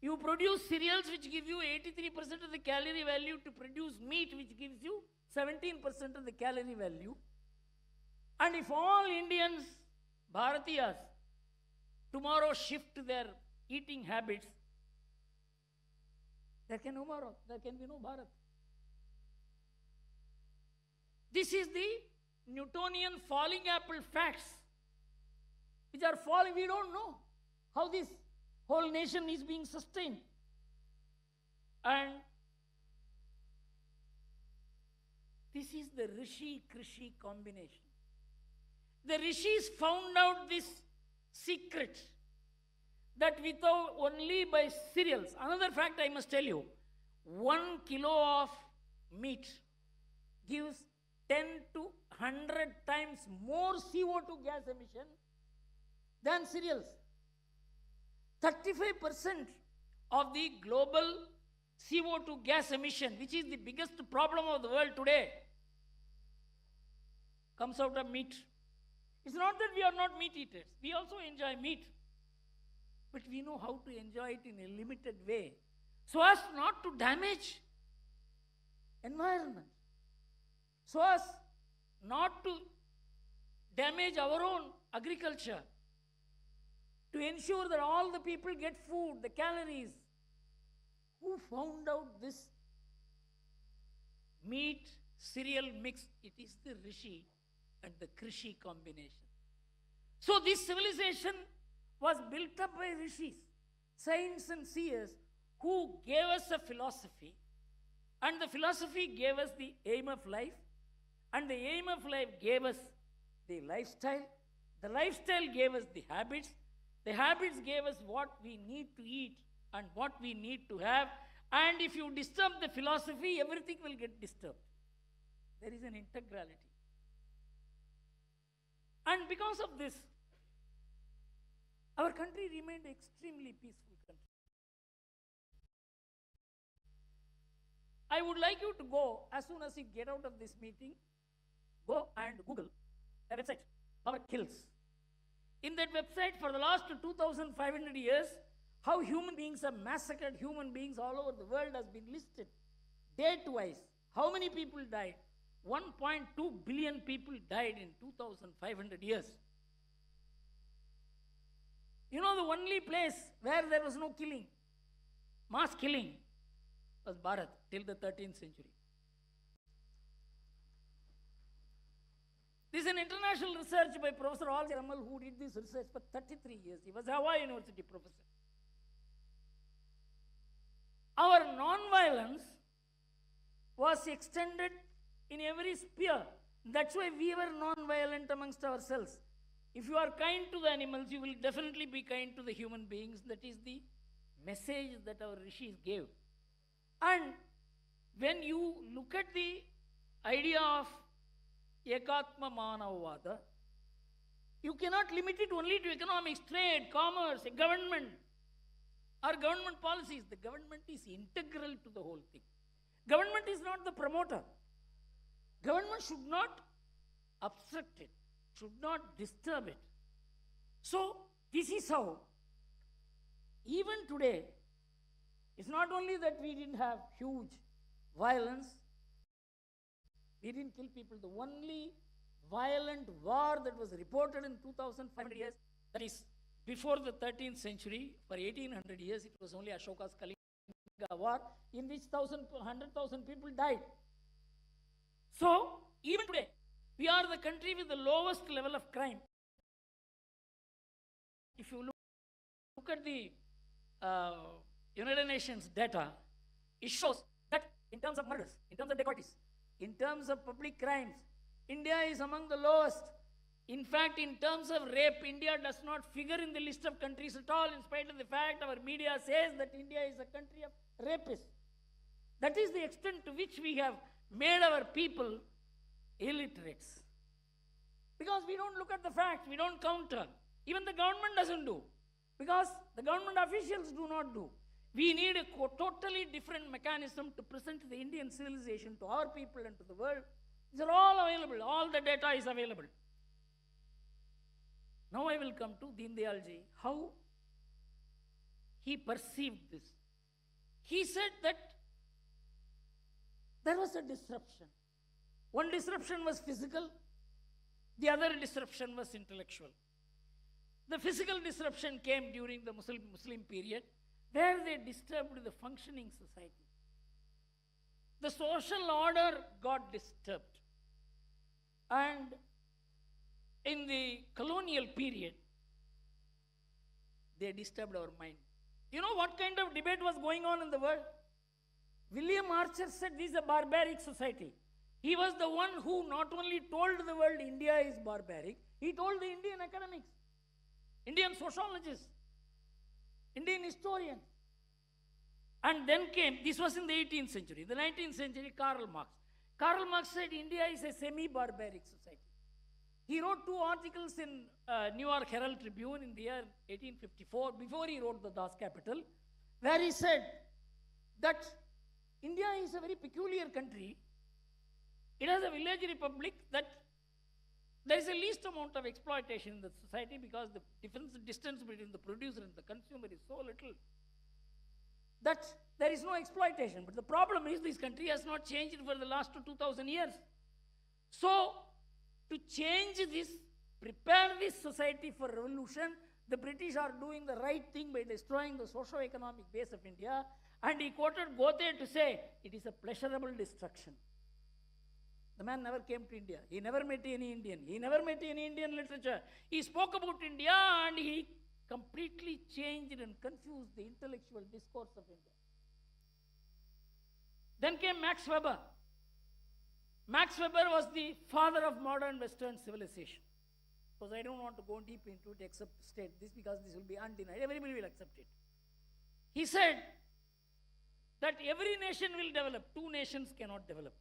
You produce cereals which give you 83% of the calorie value to produce meat which gives you 17% of the calorie value. And if all Indians, Bharatiyas, tomorrow shift their eating habits, there can be no Bharat. This is the Newtonian falling apple facts, which are falling. We don't know how this whole nation is being sustained. And this is the Rishi-Krishi combination. The Rishis found out this secret, that without only by cereals. Another fact I must tell you, 1 kilo of meat gives 10 to 100 times more CO2 gas emission than cereals. 35% of the global CO2 gas emission, which is the biggest problem of the world today, comes out of meat. It's not that we are not meat eaters. We also enjoy meat. But we know how to enjoy it in a limited way, so as not to damage environment, so as not to damage our own agriculture, to ensure that all the people get food, the calories. Who found out this meat cereal mix? It is the Rishi and the Krishi combination. So this civilization was built up by Rishis, saints and seers, who gave us a philosophy, and the philosophy gave us the aim of life, and the aim of life gave us the lifestyle gave us the habits gave us what we need to eat and what we need to have, and if you disturb the philosophy, everything will get disturbed. There is an integrality. And because of this, our country remained an extremely peaceful country. I would like you to go, as soon as you get out of this meeting, go and Google a website, Power Kills. In that website, for the last 2,500 years, how human beings have massacred human beings all over the world has been listed, date-wise. How many people died? 1.2 billion people died in 2,500 years. You know, the only place where there was no killing, mass killing, was Bharat till the 13th century. This is an international research by Professor Al Ramal, who did this research for 33 years. He was a Hawaii University professor. Our non-violence was extended in every sphere. That's why we were non-violent amongst ourselves. If you are kind to the animals, you will definitely be kind to the human beings. That is the message that our rishis gave. And when you look at the idea of Ekatma Manavavada, you cannot limit it only to economics, trade, commerce, government, or government policies. The government is integral to the whole thing. Government is not the promoter. Government should not obstruct it, should not disturb it. So, this is how, even today, it's not only that we didn't have huge violence, we didn't kill people. The only violent war that was reported in 2,500 years, that is before the 13th century, for 1800 years, it was only Ashoka's Kalinga war, in which 100,000 people died. So, even today, we are the country with the lowest level of crime. If you look at the United Nations data, it shows that in terms of murders, in terms of dacoities, in terms of public crimes, India is among the lowest. In fact, in terms of rape, India does not figure in the list of countries at all, in spite of the fact our media says that India is a country of rapists. That is the extent to which we have made our people illiterates. Because we don't look at the facts, we don't counter. Even the government doesn't do. Because the government officials do not do. We need a totally different mechanism to present the Indian civilization to our people and to the world. These are all available. All the data is available. Now I will come to Deendayal ji. How he perceived this. He said that there was a disruption. One disruption was physical, the other disruption was intellectual. The physical disruption came during the Muslim period, where they disturbed the functioning society. The social order got disturbed. And in the colonial period, they disturbed our mind. You know what kind of debate was going on in the world? William Archer said this is a barbaric society. He was the one who not only told the world India is barbaric, he told the Indian academics, Indian sociologists, Indian historians. And then came, this was in the 18th century, the 19th century, Karl Marx. Karl Marx said India is a semi-barbaric society. He wrote 2 articles in New York Herald Tribune in the year 1854, before he wrote the Das Capital, where he said that India is a very peculiar country. It has a village republic that there is a least amount of exploitation in the society because the distance between the producer and the consumer is so little that there is no exploitation. But the problem is this country has not changed for the last 2,000 years. So, to change this, prepare this society for revolution, the British are doing the right thing by destroying the socio-economic base of India. And he quoted Goethe to say, it is a pleasurable destruction. The man never came to India. He never met any Indian. He never met any Indian literature. He spoke about India and he completely changed and confused the intellectual discourse of India. Then came Max Weber. Max Weber was the father of modern Western civilization. Because I don't want to go deep into it except state this because this will be undenied. Everybody will accept it. He said that every nation will develop. 2 nations cannot develop.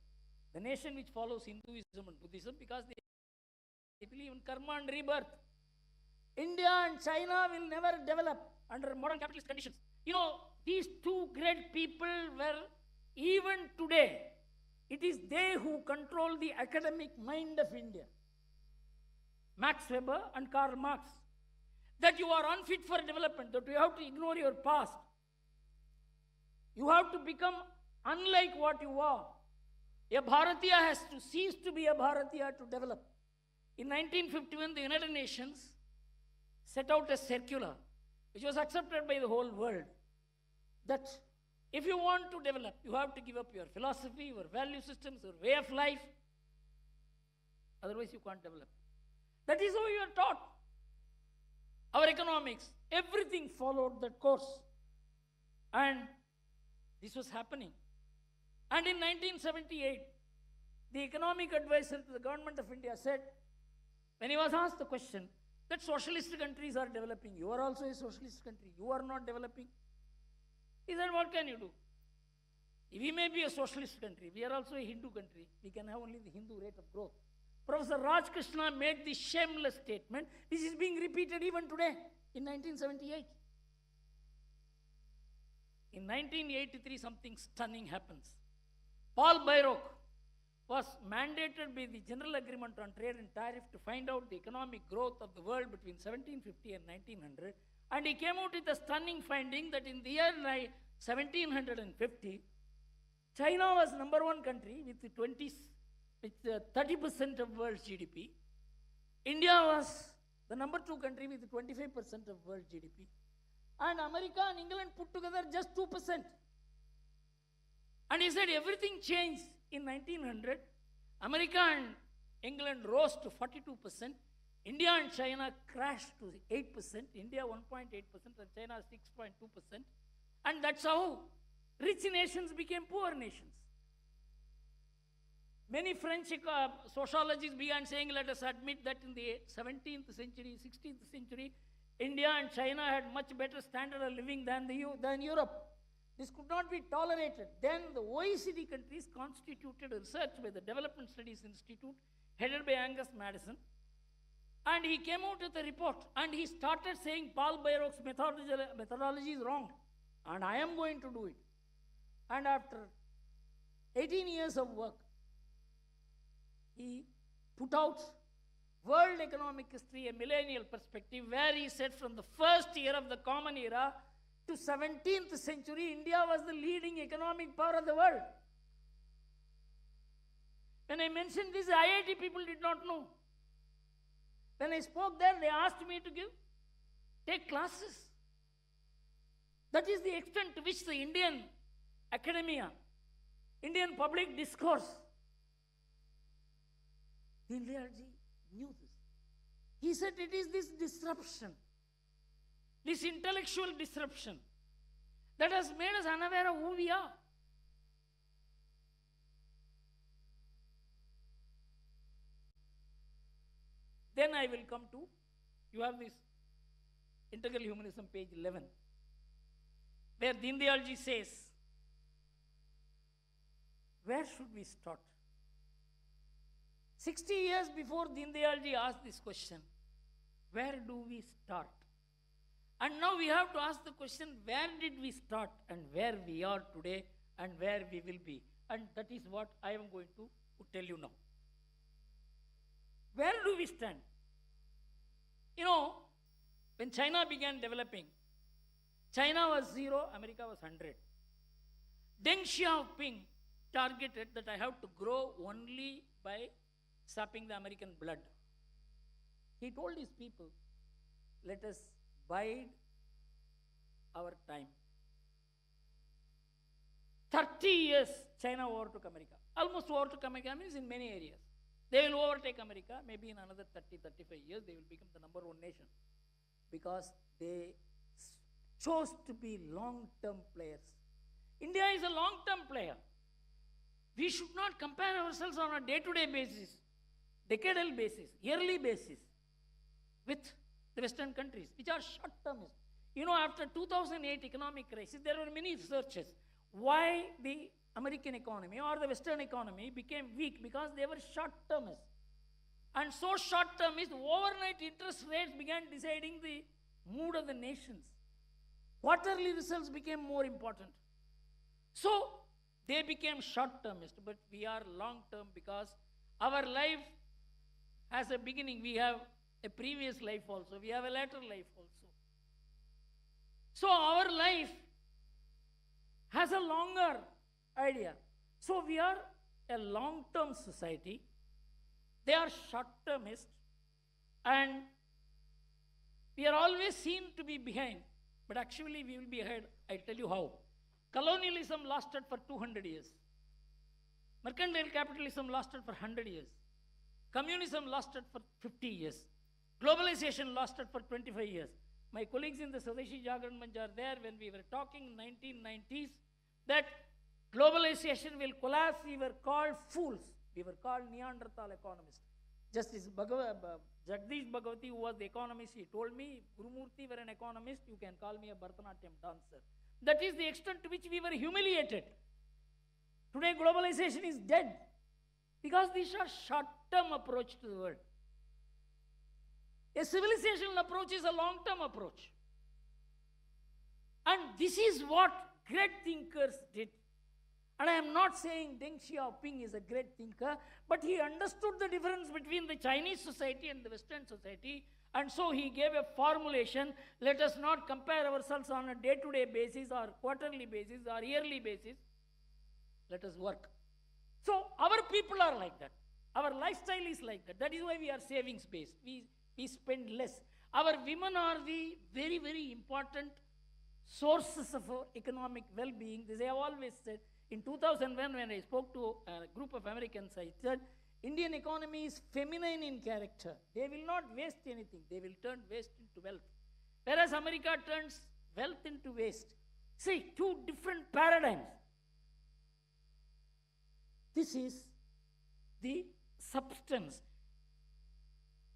The nation which follows Hinduism and Buddhism because they believe in karma and rebirth. India and China will never develop under modern capitalist conditions. You know, these 2 great people were, even today, it is they who control the academic mind of India. Max Weber and Karl Marx. That you are unfit for development, that you have to ignore your past. You have to become unlike what you are. A Bharatiya has to cease to be a Bharatiya to develop. In 1951, the United Nations set out a circular, which was accepted by the whole world, that if you want to develop, you have to give up your philosophy, your value systems, your way of life. Otherwise, you can't develop. That is how you are taught. Our economics, everything followed that course. And this was happening. And in 1978, the economic advisor to the government of India said, when he was asked the question, that socialist countries are developing, you are also a socialist country, you are not developing. He said, what can you do? We may be a socialist country, we are also a Hindu country, we can have only the Hindu rate of growth. Professor Raj Krishna made this shameless statement, which is being repeated even today in 1978. In 1983, something stunning happens. Paul Bayrock was mandated by the General Agreement on Trade and Tariff to find out the economic growth of the world between 1750 and 1900. And he came out with a stunning finding that in the year 1750, China was number 1 country with 30% of world's GDP. India was the number 2 country with 25% of world GDP. And America and England put together just 2%. And he said everything changed in 1900. America and England rose to 42%. India and China crashed to 8%. India 1.8% and China 6.2%. And that's how rich nations became poor nations. Many French sociologists began saying, let us admit that in the 17th century, 16th century, India and China had much better standard of living than Europe. This could not be tolerated. Then the OECD countries constituted a research by the Development Studies Institute, headed by Angus Madison. And he came out with a report and he started saying Paul Bayrock's methodology is wrong and I am going to do it. And after 18 years of work, he put out World Economic History, a millennial perspective, where he said from the first year of the Common Era, to 17th century, India was the leading economic power of the world. When I mentioned this, IIT people did not know. When I spoke there, they asked me to take classes. That is the extent to which the Indian academia, Indian public discourse, Deendayal ji knew this. He said it is this disruption, this intellectual disruption, that has made us unaware of who we are. Then I will come to, you have this Integral Humanism, page 11, where Deendayal ji says, where should we start? 60 years before Deendayal ji asked this question, where do we start? And now we have to ask the question, where did we start and where we are today and where we will be? And that is what I am going to tell you now. Where do we stand? You know, when China began developing, China was 0, America was 100. Deng Xiaoping targeted that I have to grow only by sapping the American blood. He told his people, let us bide our time. 30 years, China overtook America. Almost overtook America means in many areas. They will overtake America. Maybe in another 30-35 years, they will become the number one nation. Because they chose to be long-term players. India is a long-term player. We should not compare ourselves on a day-to-day basis, decadal basis, yearly basis with the Western countries, which are short-termist. You know, after 2008 economic crisis, there were many researches why the American economy or the Western economy became weak, because they were short-termist. And so short-termist, overnight interest rates began deciding the mood of the nations. Quarterly results became more important. So they became short-termist, but we are long-term because our life has a beginning. We have a previous life also. We have a later life also. So our life has a longer idea. So we are a long-term society. They are short-termist, and we are always seen to be behind, but actually we will be ahead. I'll tell you how. Colonialism lasted for 200 years. Mercantile capitalism lasted for 100 years. Communism lasted for 50 years. Globalization lasted for 25 years. My colleagues in the Swadeshi Jagran Manch are there when we were talking in 1990s that globalization will collapse. We were called fools. We were called Neanderthal economists. Justice Jagdish Bhagavati, who was the economist, he told me, Gurumurthy were an economist, you can call me a Bharatanatyam dancer. That is the extent to which we were humiliated. Today globalization is dead because these are short-term approach to the world. A civilizational approach is a long-term approach. And this is what great thinkers did. And I am not saying Deng Xiaoping is a great thinker, but he understood the difference between the Chinese society and the Western society, and so he gave a formulation: let us not compare ourselves on a day-to-day basis or quarterly basis or yearly basis. Let us work. So our people are like that. Our lifestyle is like that. That is why we are savings-based. We spend less. Our women are the very, very important sources of economic well-being. This I have always said. In 2001, when I spoke to a group of Americans, I said, Indian economy is feminine in character. They will not waste anything. They will turn waste into wealth. Whereas America turns wealth into waste. See, two different paradigms. This is the substance.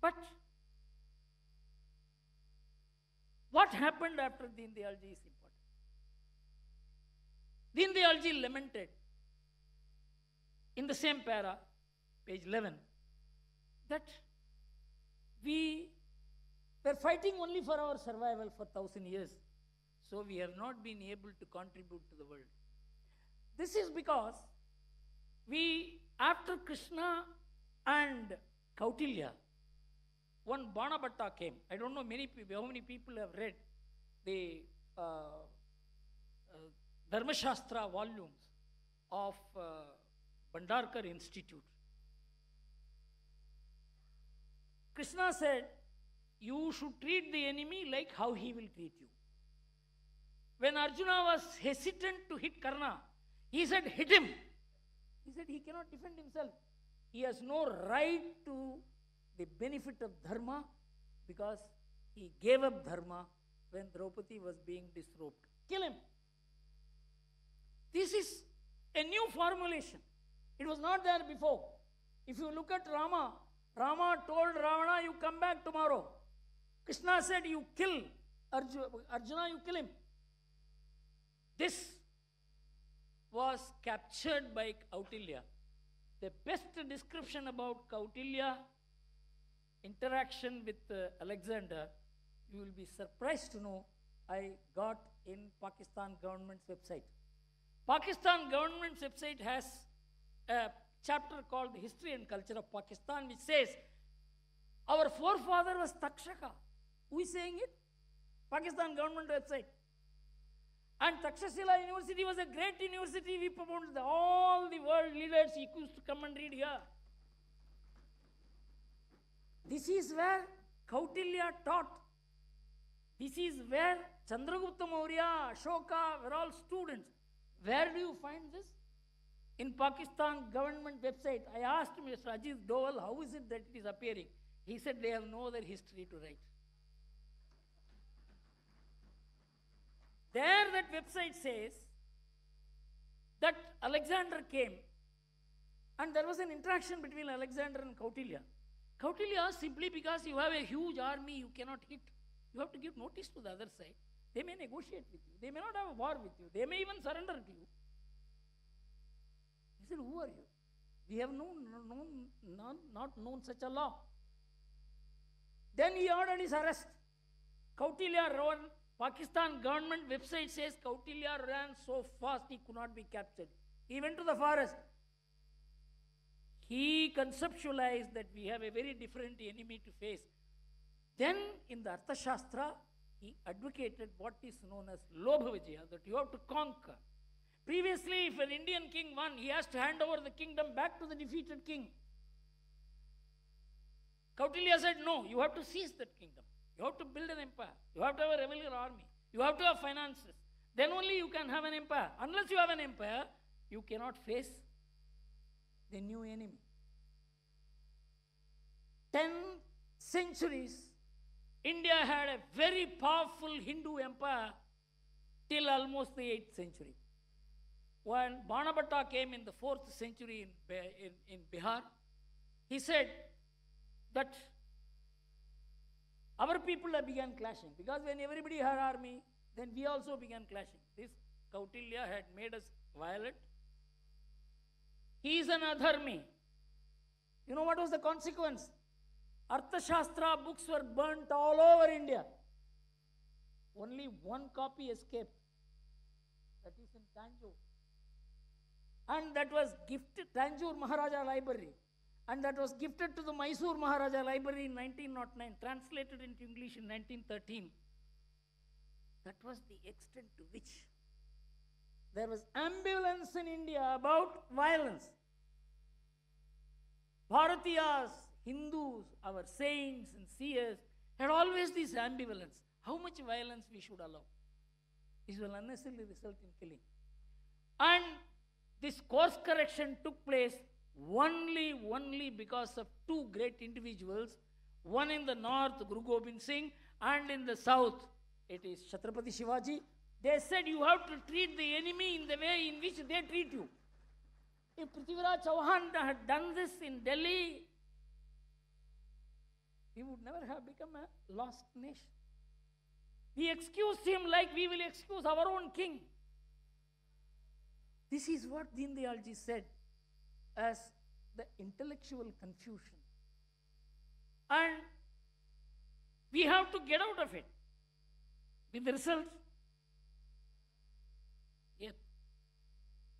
But what happened after Deendayal ji is important. Deendayal ji lamented in the same para, page 11, that we were fighting only for our survival for 1,000 years. So we have not been able to contribute to the world. This is because after Krishna and Kautilya, one Banabhatta came. I don't know how many people have read the Dharmashastra volumes of Bhandarkar Institute. Krishna said, you should treat the enemy like how he will treat you. When Arjuna was hesitant to hit Karna, he said, hit him. He said he cannot defend himself. He has no right to the benefit of dharma because he gave up dharma when Draupadi was being disrobed. Kill him. This is a new formulation. It was not there before. If you look at Rama, Rama told Ravana, you come back tomorrow. Krishna said, you kill Arjuna, you kill him. This was captured by Kautilya. The best description about Kautilya interaction with Alexander, you will be surprised to know, I got in Pakistan government's website. Pakistan government's website has a chapter called The History and Culture of Pakistan, which says, our forefather was Takshaka. Who is saying it? Pakistan government website. And Takshashila University was a great university. We promoted all the world leaders used to come and read here. This is where Kautilya taught. This is where Chandragupta Maurya, Ashoka were all students. Where do you find this? In Pakistan government website. I asked Mr. Ajit Doval, how is it that it is appearing? He said they have no other history to write. There that website says that Alexander came and there was an interaction between Alexander and Kautilya. Kautilya, simply because you have a huge army you cannot hit, you have to give notice to the other side. They may negotiate with you. They may not have a war with you. They may even surrender to you. He said, who are you? We have not known such a law. Then he ordered his arrest. Kautilya ran. Pakistan government website says Kautilya ran so fast he could not be captured. He went to the forest. He conceptualized that we have a very different enemy to face. Then in the Arthashastra, he advocated what is known as Lobha Vijaya, that you have to conquer. Previously, if an Indian king won, he has to hand over the kingdom back to the defeated king. Kautilya said, no, you have to seize that kingdom. You have to build an empire. You have to have a regular army. You have to have finances. Then only you can have an empire. Unless you have an empire, you cannot face the new enemy. 10 centuries, India had a very powerful Hindu empire till almost the 8th century. When Banabhatta came in the 4th century in Bihar, he said that our people began clashing, because when everybody had army, then we also began clashing. This Kautilya had made us violent. He is an adharmi. You know what was the consequence? Arthashastra books were burnt all over India. Only one copy escaped. That is in Tanjore. And that was gifted, Tanjore Maharaja Library. And that was gifted to the Mysore Maharaja Library in 1909, translated into English in 1913. That was the extent to which there was ambivalence in India about violence. Bharatiyas, Hindus, our saints and seers had always this ambivalence. How much violence we should allow? This will unnecessarily result in killing. And this course correction took place only because of two great individuals, one in the north, Guru Gobind Singh, and in the south, it is Chhatrapati Shivaji. They said you have to treat the enemy in the way in which they treat you. If Prithviraj Chauhan had done this in Delhi, we would never have become a lost nation. We excused him like we will excuse our own king. This is what Deendayal ji said as the intellectual confusion. And we have to get out of it. With the result,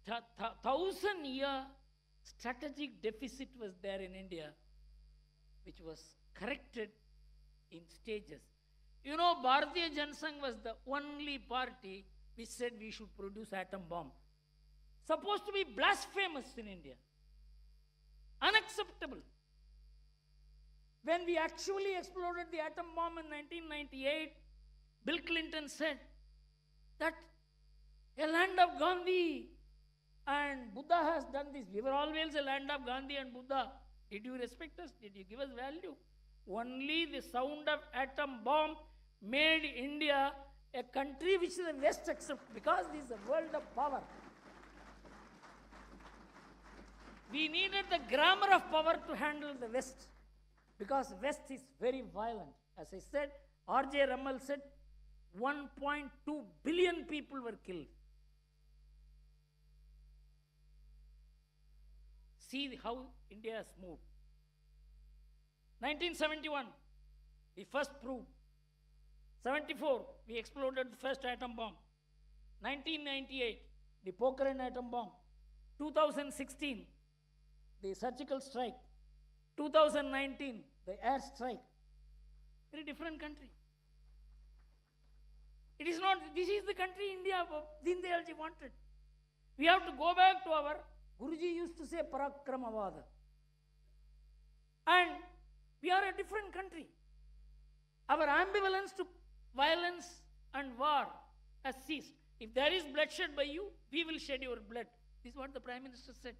a 1,000-year strategic deficit was there in India, which was corrected in stages. You know, Bharatiya Janasangh was the only party which said we should produce atom bomb. Supposed to be blasphemous in India. Unacceptable. When we actually exploded the atom bomb in 1998, Bill Clinton said that a land of Gandhi and Buddha has done this. We were always a land of Gandhi and Buddha. Did you respect us? Did you give us value? Only the sound of atom bomb made India a country which the West accepts, because this is a world of power. We needed the grammar of power to handle the West, because West is very violent. As I said, R.J. Rummel said 1.2 billion people were killed. See how India has moved. 1971, we first proved. 74, we exploded the first atom bomb. 1998, the Pokhran atom bomb. 2016, the surgical strike. 2019, the air strike. Very different country. It is not, this is the country India Deendayal ji wanted. We have to go back to our, Guruji used to say Parakramavada. And we are a different country. Our ambivalence to violence and war has ceased. If there is bloodshed by you, we will shed your blood. This is what the Prime Minister said.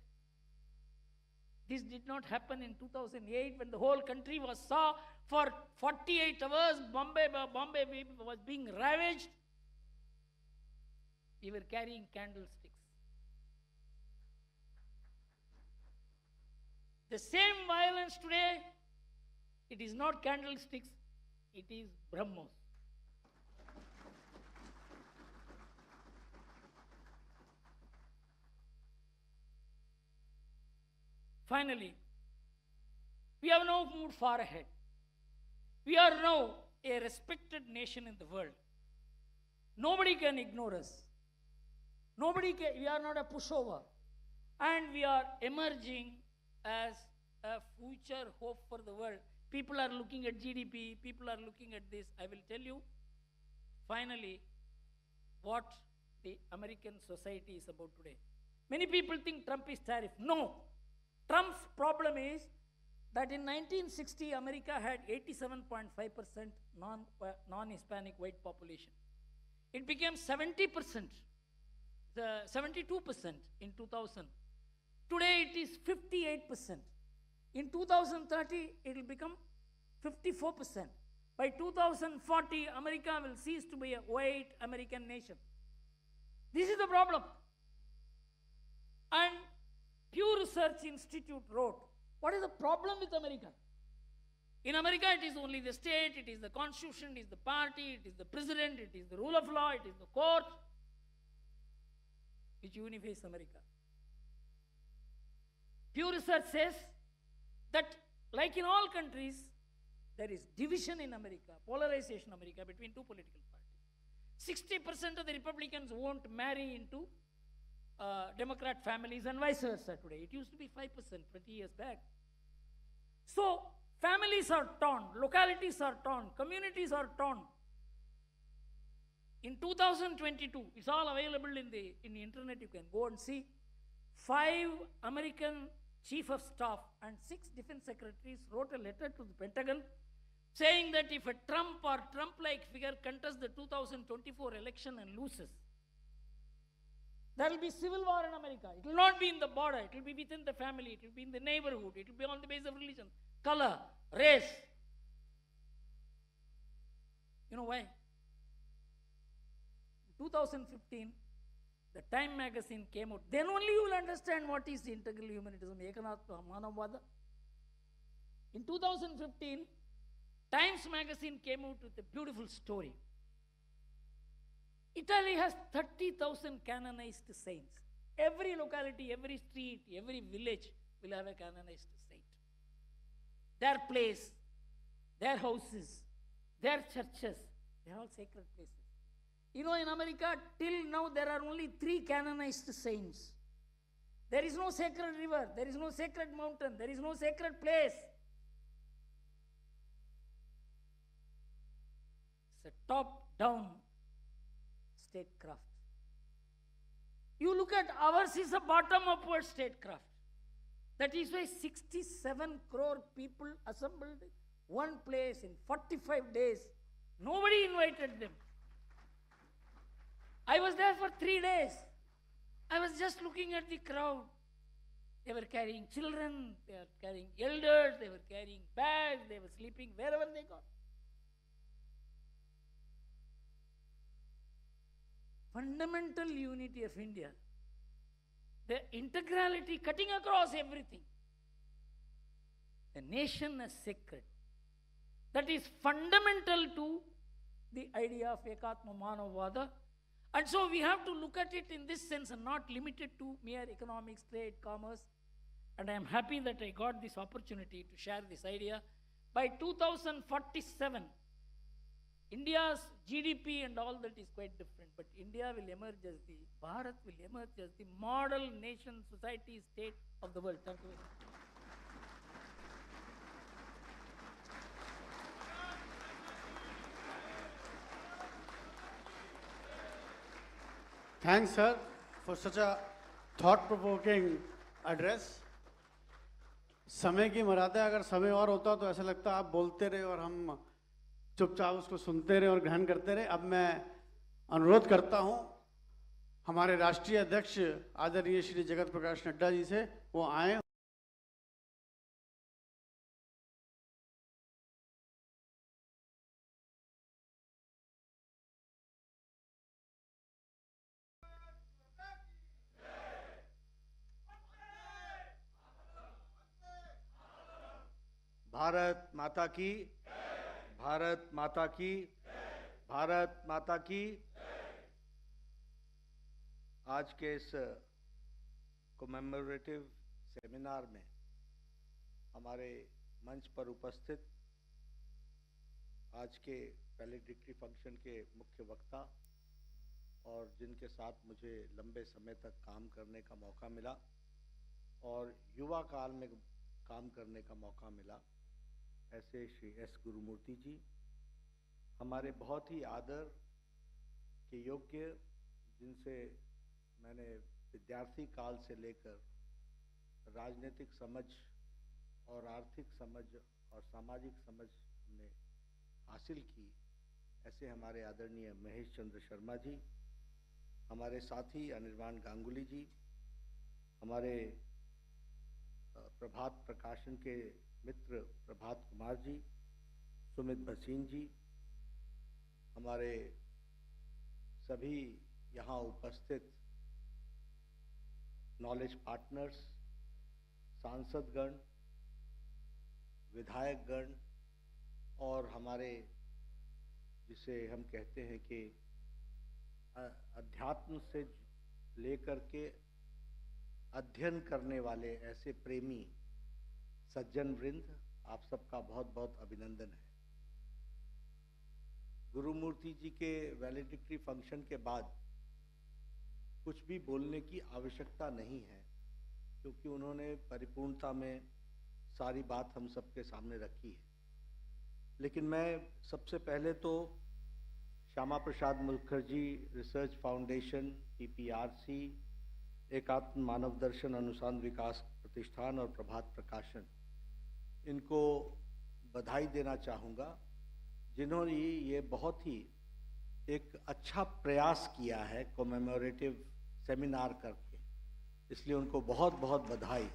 This did not happen in 2008 when the whole country saw for 48 hours Bombay was being ravaged. We were carrying candlesticks. The same violence today, it is not candlesticks, it is Brahmos. Finally, we have now moved far ahead. We are now a respected nation in the world. Nobody can ignore us. We are not a pushover. And we are emerging as a future hope for the world. People are looking at GDP, people are looking at this. I will tell you, finally, what the American society is about today. Many people think Trump is tariff. No. Trump's problem is that in 1960, America had 87.5% non-Hispanic white population. It became 70%, 72% in 2000. Today it is 58%. In 2030, it will become 54%. By 2040, America will cease to be a white American nation. This is the problem. And Pew Research Institute wrote, what is the problem with America? In America, it is only the state, it is the constitution, it is the party, it is the president, it is the rule of law, it is the court, which unifies America. Pew Research says that, like in all countries, there is division in America, polarization in America between two political parties. 60% of the Republicans won't marry into Democrat families and vice versa today. It used to be 5% 20 years back. So, families are torn, localities are torn, communities are torn. In 2022, it's all available in the internet, you can go and see. 5 American chief of staff and 6 defense secretaries wrote a letter to the Pentagon saying that if a Trump or Trump-like figure contests the 2024 election and loses, there will be civil war in America. It will not be in the border. It will be within the family. It will be in the neighborhood. It will be on the basis of religion, color, race. You know why? In 2015, the Time magazine came out. Then only you will understand what is the integral humanism, Ekanatma Manavada. In 2015, Times magazine came out with a beautiful story. Italy has 30,000 canonized saints. Every locality, every street, every village will have a canonized saint. Their place, their houses, their churches, they are all sacred places. You know, in America, till now there are only 3 canonized saints. There is no sacred river, there is no sacred mountain, there is no sacred place. It's a top-down statecraft. look at ours is a bottom upward statecraft. That is why 67 crore people assembled one place in 45 days. Nobody invited them. I was there for 3 days. I was just looking at the crowd. They were carrying children, they were carrying elders, they were carrying bags, they were sleeping wherever they got. Fundamental unity of India, the integrality cutting across everything, the nation as sacred, that is fundamental to the idea of Ekatma Manavada. And so we have to look at it in this sense and not limited to mere economics, trade, commerce. And I am happy that I got this opportunity to share this idea. By 2047, India's GDP and all that is quite different, but India will emerge as Bharat will emerge as the model nation, society, state of the world. Thank you very much. Thanks, sir, for such a thought-provoking address. समय की मर्यादा, अगर समय और होता तो ऐसा लगता आप बोलते रहे और हम चुपचाप उसको सुनते रहे और ग्रहण करते रहे। अब मैं अनुरोध करता हूं हमारे राष्ट्रीय अध्यक्ष आदरणीय श्री जगत प्रकाश नड्डा जी से, वो आए। भारत माता की, भारत माता की, भारत माता की। आज के इस कमेमोरेटिव सेमिनार में हमारे मंच पर उपस्थित आज के वैलेडिक्टरी फंक्शन के मुख्य वक्ता और जिनके साथ मुझे लंबे समय तक काम करने का मौका मिला और युवा काल में काम करने का मौका मिला, ऐसे श्री एस गुरुमूर्ति जी, हमारे बहुत ही आदर के योग्य, जिनसे मैंने विद्यार्थी काल से लेकर राजनीतिक समझ और आर्थिक समझ और सामाजिक समझ हमने हासिल की, ऐसे हमारे आदरणीय महेश चंद्र शर्मा जी, हमारे साथी अनिर्बाण गांगुली जी, हमारे प्रभात प्रकाशन के मित्र प्रभात कुमार जी, सुमित भसीन जी, हमारे सभी यहाँ उपस्थित नॉलेज पार्टनर्स, सांसदगण, विधायकगण और हमारे जिसे हम कहते हैं कि अध्यात्म से लेकर के अध्ययन करने वाले ऐसे प्रेमी सज्जन वृंद, आप सबका बहुत बहुत अभिनंदन है। गुरुमूर्ति जी के वैलेडिक्टरी फंक्शन के बाद कुछ भी बोलने की आवश्यकता नहीं है, क्योंकि उन्होंने परिपूर्णता में सारी बात हम सबके सामने रखी है। लेकिन मैं सबसे पहले तो Shyama Prasad Mukherjee research foundation, PPRC, एकात्म मानव दर्शन अनुसंधान विकास प्रतिष्ठान और प्रभात प्रकाशन, इनको बधाई देना चाहूँगा, जिन्होंने ये बहुत ही एक अच्छा प्रयास किया है कमेमोरेटिव सेमिनार करके, इसलिए उनको बहुत बहुत बधाई।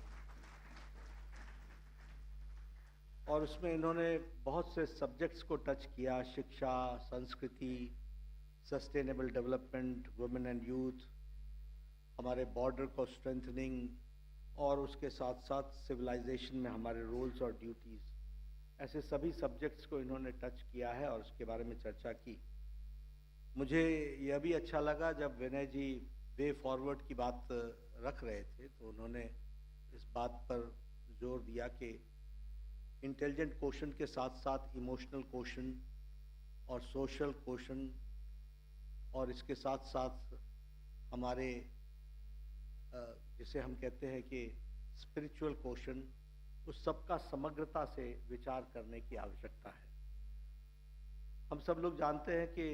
और उसमें इन्होंने बहुत से सब्जेक्ट्स को टच किया, शिक्षा, संस्कृति, sustainable development, women and youth, हमारे बॉर्डर को स्ट्रेंथनिंग और उसके साथ साथ सिविलाइजेशन में हमारे रोल्स और ड्यूटीज़, ऐसे सभी सब्जेक्ट्स को इन्होंने टच किया है और उसके बारे में चर्चा की। मुझे यह भी अच्छा लगा जब विनय जी वे फॉरवर्ड की बात रख रहे थे तो उन्होंने इस बात पर जोर दिया कि इंटेलिजेंट क्वेश्चन के साथ साथ इमोशनल क्वेश्चन और सोशल क्वेश्चन और इसके साथ साथ हमारे जिसे हम कहते हैं कि स्पिरिचुअल क्वेश्चन, उस सब का समग्रता से विचार करने की आवश्यकता है। हम सब लोग जानते हैं कि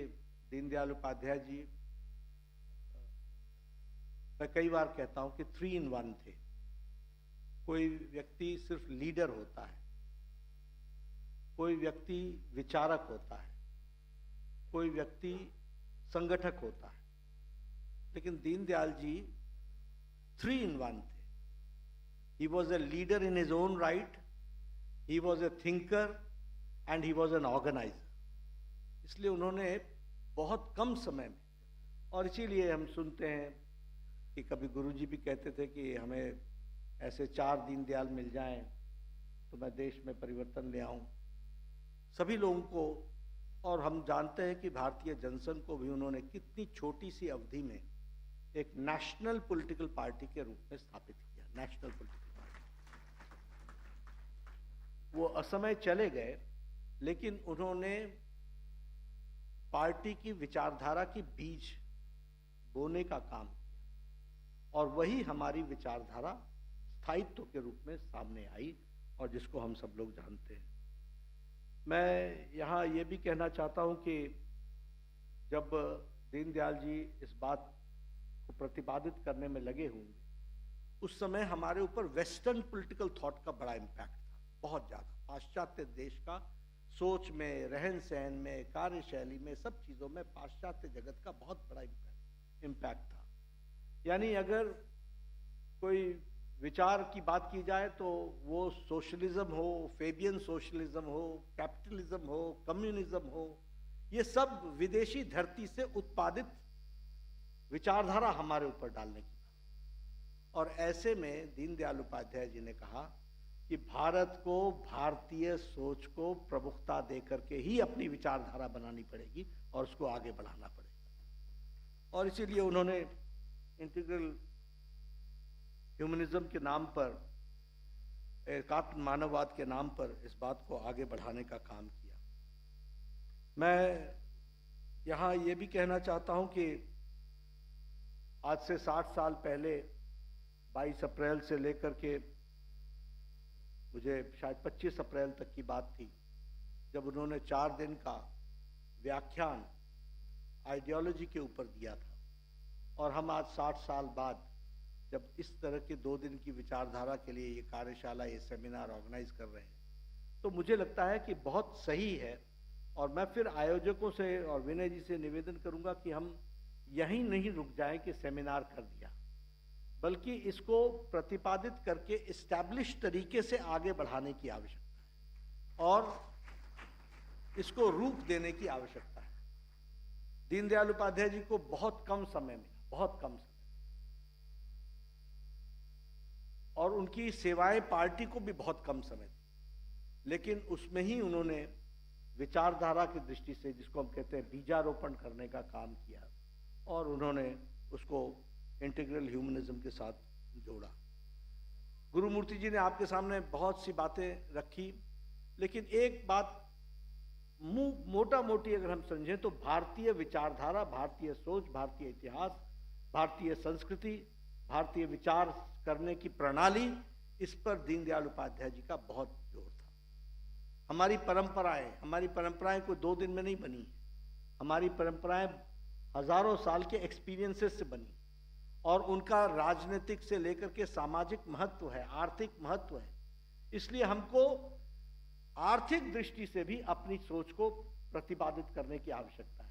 दीनदयाल उपाध्याय जी मैं कई बार कहता हूं कि 3 in 1 थे। कोई व्यक्ति सिर्फ लीडर होता है, कोई व्यक्ति विचारक होता है, कोई व्यक्ति संगठक होता है, लेकिन दीनदयाल जी 3 in 1 थे। He was a leader in his own right, he was a thinker and he was an organizer। इसलिए उन्होंने बहुत कम समय में, और इसीलिए हम सुनते हैं कि कभी गुरुजी भी कहते थे कि हमें ऐसे 4 दीनदयाल मिल जाएं तो मैं देश में परिवर्तन ले आऊं। सभी लोगों को, और हम जानते हैं कि भारतीय जनसंघ को भी उन्होंने कितनी छोटी सी अवधि में एक नेशनल पॉलिटिकल पार्टी के रूप में स्थापित किया। नेशनल पॉलिटिकल पार्टी, वो असमय चले गए, लेकिन उन्होंने पार्टी की विचारधारा की बीज बोने का काम किया, और वही हमारी विचारधारा स्थायित्व के रूप में सामने आई, और जिसको हम सब लोग जानते हैं। मैं यहाँ ये भी कहना चाहता हूँ कि जब दीनदयाल जी इस बात को प्रतिपादित करने में लगे होंगे, उस समय हमारे ऊपर वेस्टर्न पॉलिटिकल थॉट का बड़ा इम्पैक्ट था, बहुत ज़्यादा। पाश्चात्य देश का सोच में, रहन सहन में, कार्यशैली में, सब चीज़ों में पाश्चात्य जगत का बहुत बड़ा इम्पैक्ट था। यानी अगर कोई विचार की बात की जाए तो वो सोशलिज्म हो, फेबियन सोशलिज्म हो, कैपिटलिज्म हो, कम्युनिज्म हो, ये सब विदेशी धरती से उत्पादित विचारधारा हमारे ऊपर डालने की बात। और ऐसे में दीनदयाल उपाध्याय जी ने कहा कि भारत को भारतीय सोच को प्रमुखता देकर के ही अपनी विचारधारा बनानी पड़ेगी और उसको आगे बढ़ाना पड़ेगा। और इसीलिए उन्होंने इंटीग्रल ह्यूमनिज्म के नाम पर, एकात्म मानववाद के नाम पर इस बात को आगे बढ़ाने का काम किया। मैं यहाँ ये भी कहना चाहता हूँ कि आज से 60 साल पहले 22 अप्रैल से लेकर के मुझे शायद 25 अप्रैल तक की बात थी, जब उन्होंने 4 दिन का व्याख्यान आइडियोलॉजी के ऊपर दिया था, और हम आज 60 साल बाद जब इस तरह के 2 दिन की विचारधारा के लिए ये कार्यशाला, ये सेमिनार ऑर्गेनाइज कर रहे हैं, तो मुझे लगता है कि बहुत सही है। और मैं फिर आयोजकों से और विनय जी से निवेदन करूंगा कि हम यहीं नहीं रुक जाएं कि सेमिनार कर दिया, बल्कि इसको प्रतिपादित करके इस्टेब्लिश तरीके से आगे बढ़ाने की आवश्यकता है और इसको रूप देने की आवश्यकता है। दीनदयाल उपाध्याय जी को बहुत कम समय मिला, बहुत कम समय, और उनकी सेवाएं पार्टी को भी बहुत कम समय थी, लेकिन उसमें ही उन्होंने विचारधारा की दृष्टि से, जिसको हम कहते हैं बीजारोपण करने का काम किया, और उन्होंने उसको इंटीग्रल ह्यूमनिज्म के साथ जोड़ा। गुरुमूर्ति जी ने आपके सामने बहुत सी बातें रखी, लेकिन एक बात मोटा मोटी अगर हम समझें तो भारतीय विचारधारा, भारतीय सोच, भारतीय इतिहास, भारतीय संस्कृति, भारतीय विचार करने की प्रणाली, इस पर दीनदयाल उपाध्याय जी का बहुत जोर था। हमारी परंपराएं कोई 2 दिन में नहीं बनी। हमारी परंपराएं हजारों साल के एक्सपीरियंसेस से बनी, और उनका राजनीतिक से लेकर के सामाजिक महत्व है, आर्थिक महत्व है। इसलिए हमको आर्थिक दृष्टि से भी अपनी सोच को प्रतिपादित करने की आवश्यकता है।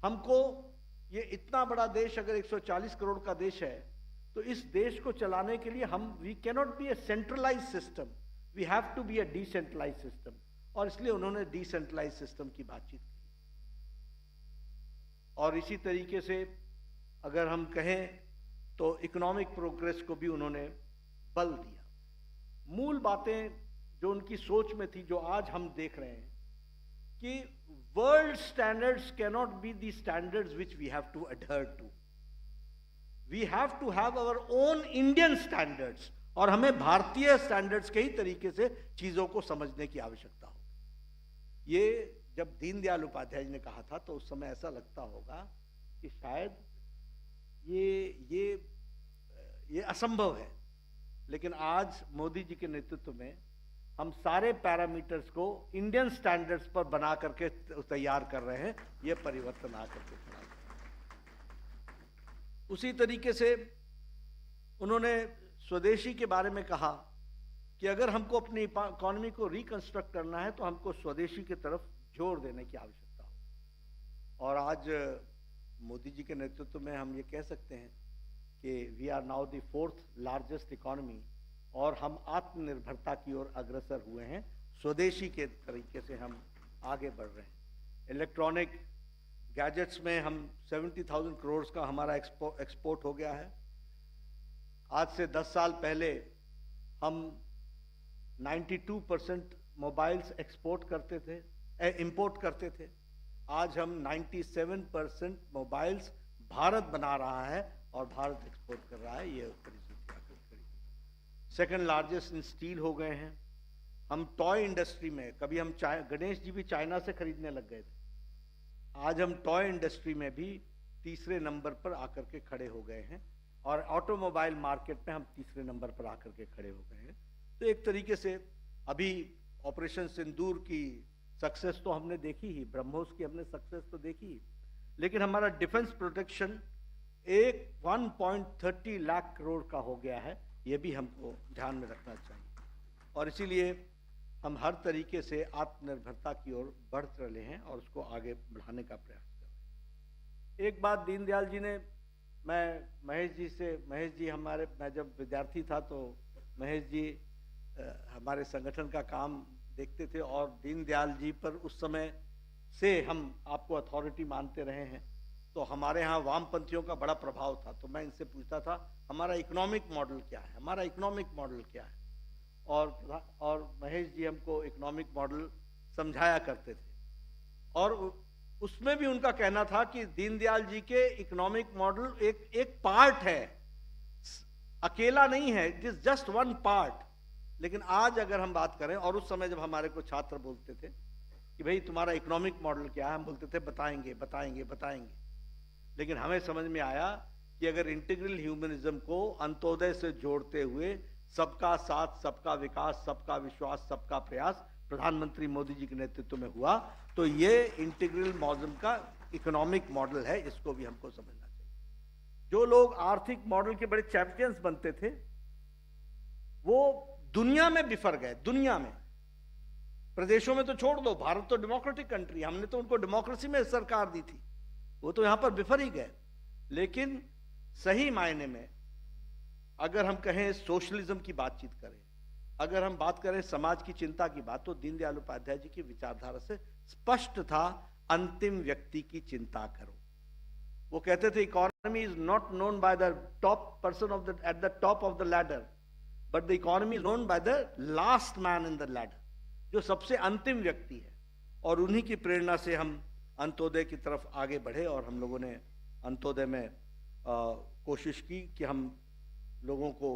हमको ये इतना बड़ा देश, अगर 140 करोड़ का देश है, तो इस देश को चलाने के लिए we cannot be a centralize system, we have to be a decentralize system. और इसलिए उन्होंने डिसेंट्रलाइज सिस्टम की बातचीत की। और इसी तरीके से अगर हम कहें तो इकोनॉमिक प्रोग्रेस को भी उन्होंने बल दिया। मूल बातें जो उनकी सोच में थी, जो आज हम देख रहे हैं कि world standards cannot be the standards which we have to adhere to, we have to have our own Indian standards, और हमें भारतीय स्टैंडर्ड्स के ही तरीके से चीजों को समझने की आवश्यकता हो। ये जब दीनदयाल उपाध्याय जी ने कहा था तो उस समय ऐसा लगता होगा कि शायद ये असंभव है, लेकिन आज मोदी जी के नेतृत्व में हम सारे पैरामीटर्स को इंडियन स्टैंडर्ड्स पर बना करके तैयार कर रहे हैं। ये परिवर्तन आकर के खड़ा है। उसी तरीके से उन्होंने स्वदेशी के बारे में कहा कि अगर हमको अपनी इकोनॉमी को रिकंस्ट्रक्ट करना है तो हमको स्वदेशी की तरफ जोर देने की आवश्यकता हो। और आज मोदी जी के नेतृत्व में हम ये कह सकते हैं कि we are now the 4th largest economy और हम आत्मनिर्भरता की ओर अग्रसर हुए हैं। स्वदेशी के तरीके से हम आगे बढ़ रहे हैं। इलेक्ट्रॉनिक गैजेट्स में हम 70,000 करोड़ का हमारा एक्सपोर्ट हो गया है। आज से 10 साल पहले हम 92% मोबाइल्स एक्सपोर्ट करते थे, इंपोर्ट करते थे। आज हम 97% मोबाइल्स भारत बना रहा है और भारत एक्सपोर्ट कर रहा है। ये सेकंड लार्जेस्ट इन स्टील हो गए हैं। हम टॉय इंडस्ट्री में, कभी हम गणेश जी भी चाइना से खरीदने लग गए थे, आज हम टॉय इंडस्ट्री में भी तीसरे नंबर पर आकर के खड़े हो गए हैं और ऑटोमोबाइल मार्केट में हम तीसरे नंबर पर आकर के खड़े हो गए हैं। तो एक तरीके से अभी ऑपरेशन सिंदूर की सक्सेस तो हमने देखी ही, ब्रह्मोस की हमने सक्सेस तो देखी ही, लेकिन हमारा डिफेंस प्रोटेक्शन 1.30 लाख करोड़ का हो गया है। ये भी हमको ध्यान में रखना चाहिए और इसीलिए हम हर तरीके से आत्मनिर्भरता की ओर बढ़ रहे हैं और उसको आगे बढ़ाने का प्रयास कर रहे हैं। एक बात दीनदयाल जी ने, मैं महेश जी हमारे, मैं जब विद्यार्थी था तो महेश जी हमारे संगठन का काम देखते थे और दीनदयाल जी पर उस समय से हम आपको अथॉरिटी मानते रहे हैं। तो हमारे यहाँ वामपंथियों का बड़ा प्रभाव था। तो मैं इनसे पूछता था हमारा इकोनॉमिक मॉडल क्या है, हमारा इकोनॉमिक मॉडल क्या है। और महेश जी हमको इकोनॉमिक मॉडल समझाया करते थे और उसमें भी उनका कहना था कि दीनदयाल जी के इकोनॉमिक मॉडल एक पार्ट है, अकेला नहीं है, it is just one part. लेकिन आज अगर हम बात करें, और उस समय जब हमारे को छात्र बोलते थे कि भाई तुम्हारा इकोनॉमिक मॉडल क्या है, हम बोलते थे बताएंगे बताएंगे बताएंगे। लेकिन हमें समझ में आया कि अगर इंटीग्रल ह्यूमनिज्म को अंत्योदय से जोड़ते हुए सबका साथ, सबका विकास, सबका विश्वास, सबका प्रयास प्रधानमंत्री मोदी जी के नेतृत्व में हुआ, तो ये इंटीग्रल मॉडल का इकोनॉमिक मॉडल है। इसको भी हमको समझना चाहिए। जो लोग आर्थिक मॉडल के बड़े चैंपियंस बनते थे वो दुनिया में बिफर गए। दुनिया में, प्रदेशों में तो छोड़ दो, भारत तो डेमोक्रेटिक कंट्री, हमने तो उनको डेमोक्रेसी में सरकार दी थी, वो तो यहां पर बिफर ही गए। लेकिन सही मायने में अगर हम कहें सोशलिज्म की बातचीत करें, अगर हम बात करें समाज की चिंता की बात, तो दीनदयाल उपाध्याय जी की विचारधारा से स्पष्ट था, अंतिम व्यक्ति की चिंता करो। वो कहते थे economy is not known by the top person of the at the top of the ladder, but the economy is known by the last man in the ladder, जो सबसे अंतिम व्यक्ति है। और उन्हीं की प्रेरणा से हम अंत्योदय की तरफ आगे बढ़े और हम लोगों ने अंत्योदय में कोशिश की कि हम लोगों को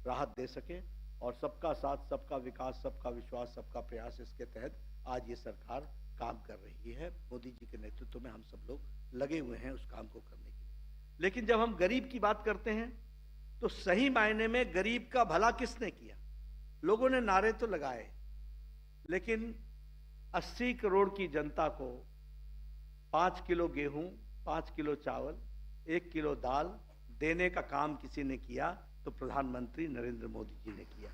राहत दे सके। और सबका साथ, सबका विकास, सबका विश्वास, सबका प्रयास, इसके तहत आज ये सरकार काम कर रही है। मोदी जी के नेतृत्व में हम सब लोग लगे हुए हैं उस काम को करने के लिए। लेकिन जब हम गरीब की बात करते हैं तो सही मायने में गरीब का भला किसने किया? लोगों ने नारे तो लगाए, लेकिन 80 करोड़ की जनता को 5 किलो गेहूं, 5 किलो चावल, 1 किलो दाल देने का काम किसी ने किया तो प्रधानमंत्री नरेंद्र मोदी जी ने किया।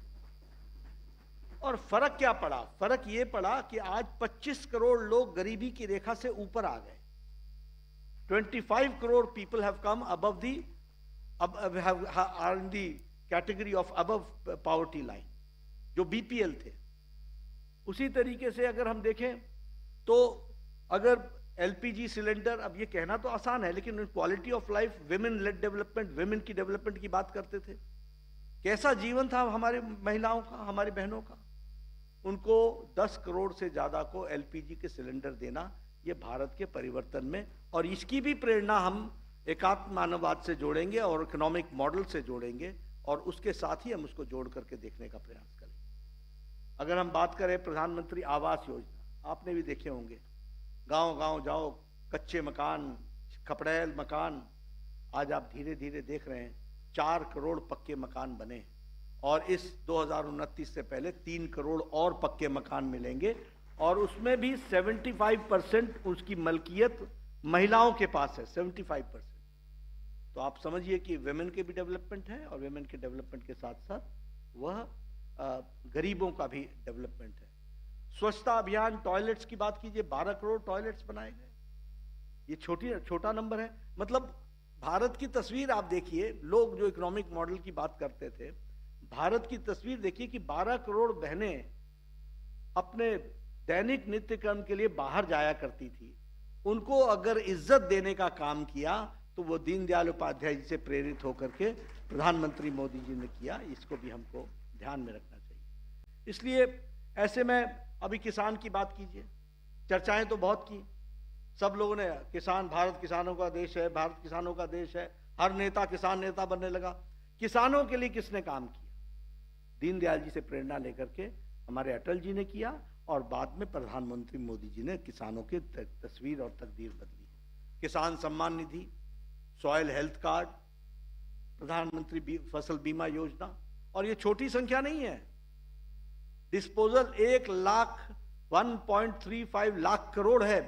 और फर्क क्या पड़ा? फर्क ये पड़ा कि आज 25 करोड़ लोग गरीबी की रेखा से ऊपर आ गए। 25 crore people have come above the are in the category of above poverty line, जो बीपीएल थे। उसी तरीके से अगर हम देखें तो अगर एलपीजी सिलेंडर, अब ये कहना तो आसान है, लेकिन quality of life, women lead development, women की डेवलपमेंट की बात करते थे। कैसा जीवन था हमारे महिलाओं का, हमारी बहनों का? उनको 10 करोड़ से ज्यादा को एलपीजी के सिलेंडर देना, ये भारत के परिवर्तन में, और इसकी भी प्रेरणा हम एकात्म मानववाद से जोड़ेंगे और इकोनॉमिक मॉडल से जोड़ेंगे और उसके साथ ही हम उसको जोड़ करके देखने का प्रयास करेंगे। अगर हम बात करें प्रधानमंत्री आवास योजना, आपने भी देखे होंगे, गांव गांव जाओ, कच्चे मकान, खपड़ैल मकान, आज आप धीरे धीरे देख रहे हैं 4 करोड़ पक्के मकान बने और इस 2029 से पहले 3 करोड़ और पक्के मकान मिलेंगे और उसमें भी 75% उसकी मलकियत महिलाओं के पास है, 75%। तो आप समझिए कि वेमेन के भी डेवलपमेंट है और वेमेन के डेवलपमेंट के साथ साथ वह गरीबों का भी डेवलपमेंट है। स्वच्छता अभियान, टॉयलेट्स की बात कीजिए, 12 करोड़ टॉयलेट्स बनाए गए। ये छोटा नंबर है। मतलब भारत की तस्वीर आप देखिए, लोग जो इकोनॉमिक मॉडल की बात करते थे, भारत की तस्वीर देखिए कि 12 करोड़ बहनें अपने दैनिक नित्य कर्म के लिए बाहर जाया करती थी। उनको अगर इज्जत देने का काम किया तो वो दीनदयाल उपाध्याय जी से प्रेरित होकर के प्रधानमंत्री मोदी जी ने किया। इसको भी हमको ध्यान में रखना चाहिए। इसलिए ऐसे में अभी किसान की बात कीजिए, चर्चाएं तो बहुत की, सब लोगों ने किसान, भारत किसानों का देश है, भारत किसानों का देश है, हर नेता किसान नेता बनने लगा। किसानों के लिए किसने काम किया? दीनदयाल जी से प्रेरणा लेकर के हमारे अटल जी ने किया और बाद में प्रधानमंत्री मोदी जी ने किसानों की तस्वीर और तकदीर बदली। किसान Samman Nidhi, soil health card, प्रधानमंत्री फसल बीमा योजना, और ये छोटी संख्या नहीं है। डिस्पोजल 1,35 लाख करोड़ है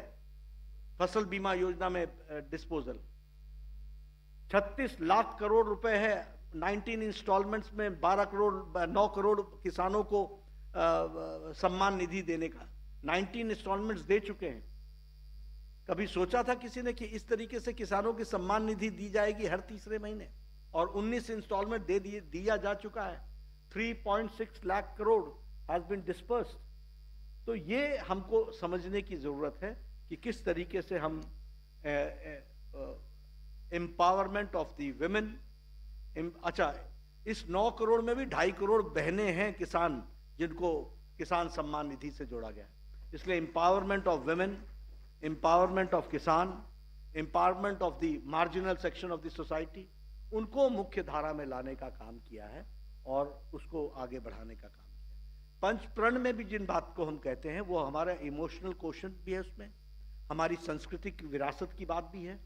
फसल बीमा योजना में डिस्पोजल। 36 लाख करोड़ रुपए है 19 इंस्टॉलमेंट्स में 9 करोड़ किसानों को सम्मान निधि देने का 19 इंस्टॉलमेंट्स दे चुके हैं। कभी सोचा था किसी ने कि इस तरीके से किसानों की सम्मान निधि दी जाएगी हर तीसरे महीने? और 19 इंस्टॉलमेंट दिया जा चुका है। 3.6 lakh crore has been dispersed. तो ये हमको समझने की जरूरत है कि किस तरीके से हम एम्पावरमेंट ऑफ द वुमेन। अच्छा, इस 9 करोड़ में भी 2.5 करोड़ बहनें हैं किसान, जिनको किसान सम्मान निधि से जोड़ा गया है। इसलिए empowerment of women, empowerment of kisan, empowerment of the marginal section of the society, उनको मुख्य धारा में लाने का काम किया है और उसको आगे बढ़ाने का काम किया। पंचप्रण में भी जिन बात को हम कहते हैं वो हमारा इमोशनल क्वोशंट भी है, उसमें हमारी सांस्कृतिक विरासत की बात भी है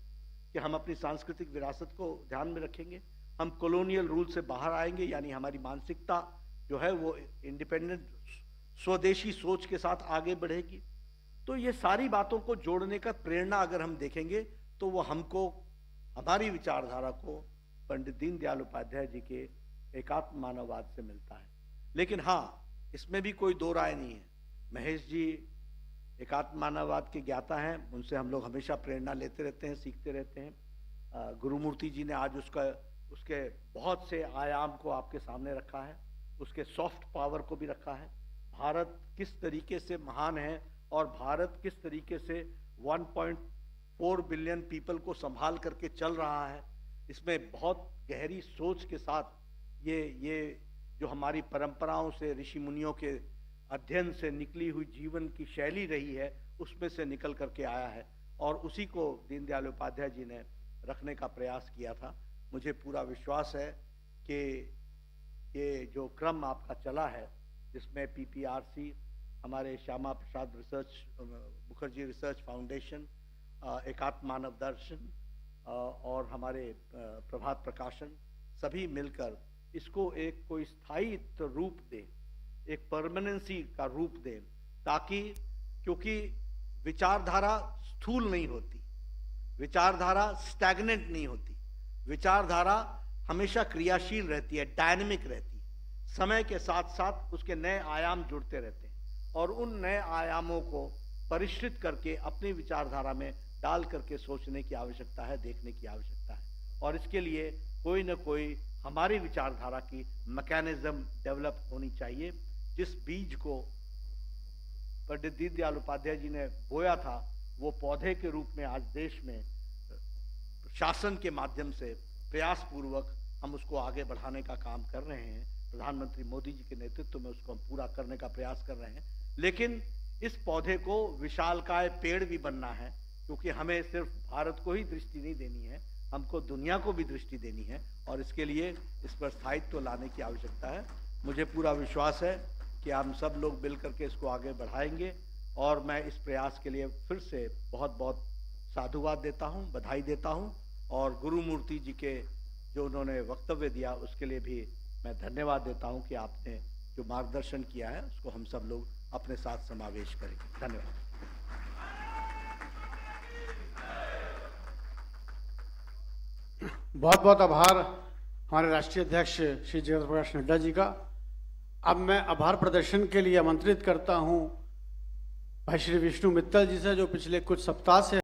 कि हम अपनी सांस्कृतिक विरासत को ध्यान में रखेंगे। हम कॉलोनियल रूल से बाहर आएंगे, यानी हमारी मानसिकता जो है वो इंडिपेंडेंट स्वदेशी सोच के साथ आगे बढ़ेगी। तो ये सारी बातों को जोड़ने का प्रेरणा अगर हम देखेंगे तो वो हमको, हमारी विचारधारा को पंडित दीनदयाल उपाध्याय जी के एकात्म मानववाद से मिलता है। लेकिन हाँ, इसमें भी कोई दो राय नहीं है। महेश जी एकात्म मानववाद के ज्ञाता हैं, उनसे हम लोग हमेशा प्रेरणा लेते रहते हैं, सीखते रहते हैं। गुरुमूर्ति जी ने आज उसके बहुत से आयाम को आपके सामने रखा है, उसके सॉफ्ट पावर को भी रखा है। भारत किस तरीके से महान है और भारत किस तरीके से 1.4 बिलियन पीपल को संभाल करके चल रहा है, इसमें बहुत गहरी सोच के साथ ये जो हमारी परंपराओं से, ऋषि मुनियों के अध्ययन से निकली हुई जीवन की शैली रही है, उसमें से निकल करके आया है और उसी को दीनदयाल उपाध्याय जी ने रखने का प्रयास किया था। मुझे पूरा विश्वास है कि ये जो क्रम आपका चला है, जिसमें PPRC, हमारे श्यामा प्रसाद मुखर्जी रिसर्च फाउंडेशन, एकात्म मानव दर्शन और हमारे प्रभात प्रकाशन, सभी मिलकर इसको एक कोई स्थायित्व रूप दे, एक परमानेंसी का रूप दें, ताकि, क्योंकि विचारधारा स्थूल नहीं होती, विचारधारा स्टैग्नेंट नहीं होती, विचारधारा हमेशा क्रियाशील रहती है, डायनेमिक रहती है। समय के साथ साथ उसके नए आयाम जुड़ते रहते हैं और उन नए आयामों को परिष्कृत करके अपनी विचारधारा में डाल करके सोचने की आवश्यकता है, देखने की आवश्यकता है। और इसके लिए कोई न कोई हमारी विचारधारा की मैकेनिज्म डेवलप होनी चाहिए। जिस बीज को पंडित दीनदयाल उपाध्याय जी ने बोया था, वो पौधे के रूप में आज देश में शासन के माध्यम से प्रयास पूर्वक हम उसको आगे बढ़ाने का काम कर रहे हैं। प्रधानमंत्री मोदी जी के नेतृत्व में उसको हम पूरा करने का प्रयास कर रहे हैं। लेकिन इस पौधे को विशालकाय पेड़ भी बनना है, क्योंकि हमें सिर्फ भारत को ही दृष्टि नहीं देनी है, हमको दुनिया को भी दृष्टि देनी है और इसके लिए इस पर स्थायित्व लाने की आवश्यकता है। मुझे पूरा विश्वास है कि हम सब लोग मिल करके इसको आगे बढ़ाएंगे और मैं इस प्रयास के लिए फिर से बहुत बहुत साधुवाद देता हूँ, बधाई देता हूँ और गुरुमूर्ति जी के जो उन्होंने वक्तव्य दिया उसके लिए भी मैं धन्यवाद देता हूँ कि आपने जो मार्गदर्शन किया है उसको हम सब लोग अपने साथ समावेश करेंगे। धन्यवाद। बहुत बहुत आभार हमारे राष्ट्रीय अध्यक्ष श्री जगत प्रकाश नड्डा जी का। अब मैं आभार प्रदर्शन के लिए आमंत्रित करता हूं भाई श्री विष्णु मित्तल जी से, जो पिछले कुछ सप्ताह से